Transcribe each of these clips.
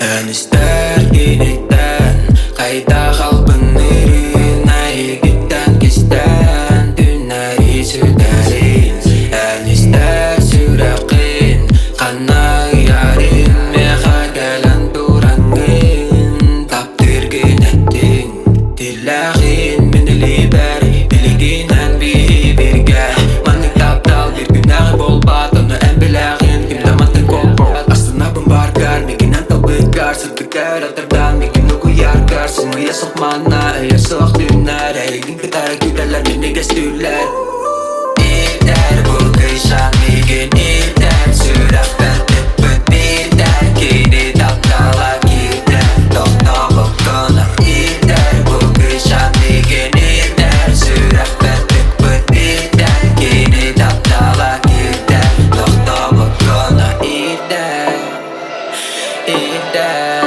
Önüster ginikten Kayda kalbin irine Yigitten kisten Dünleri süderin Önüster sürekin Kanna yarim Meha gelen durangin Tapdirgin ettin Dillagin minili ber Biliginen bir birge Manik taptal bir günah bol bat Onu en bilagin Kimde mantık kol Aslına bombargar Mikinan tabıkar Sırtıkar atardan Mikin uku yarkar Sımıya sokmana Eğer sok dünler Eğilgin kıtara güderler Beni gestürler İder bu kışan Mikin ider Süraf belki bıdiden Kini taptala gider Dokta bokona İder bu kışan Mikin ider Süraf belki bıdiden Kini taptala gider Dokta bokona İder İder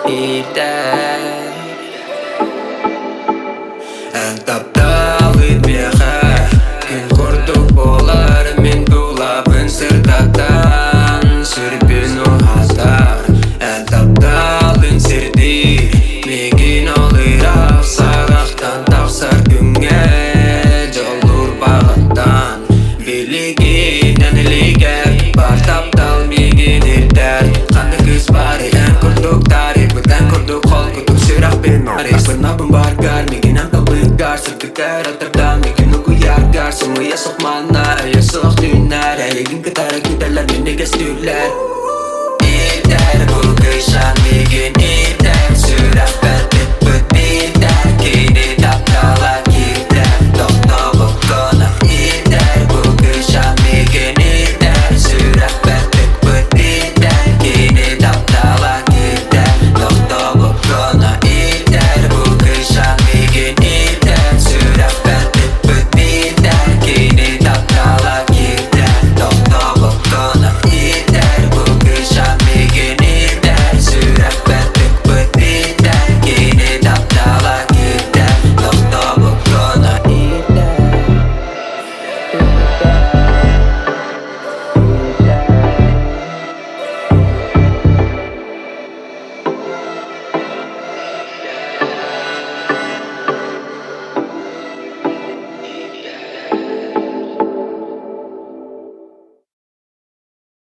İder En taptal gitmeğe Gün kurduk bolar Min dolabın sırtatan Sürpün o hatar En taptalın sirdi Migin olur afsağaktan Tavsar günge Jolur bağıttan Biliginen liger Bar taptal migin irder Kandı kız bari en kurduk tarih Bıdan kurduk kol kutuk sürah bin marih Pernah bombargar Miginan tabıkar Sırtıkar atardan Mikin uku yarkar Sımıya sokmana Eğer sok dünler Eğilgin kıtara giderler Beni gestürler İder bu kışan Migin ider Sürah belki bıddi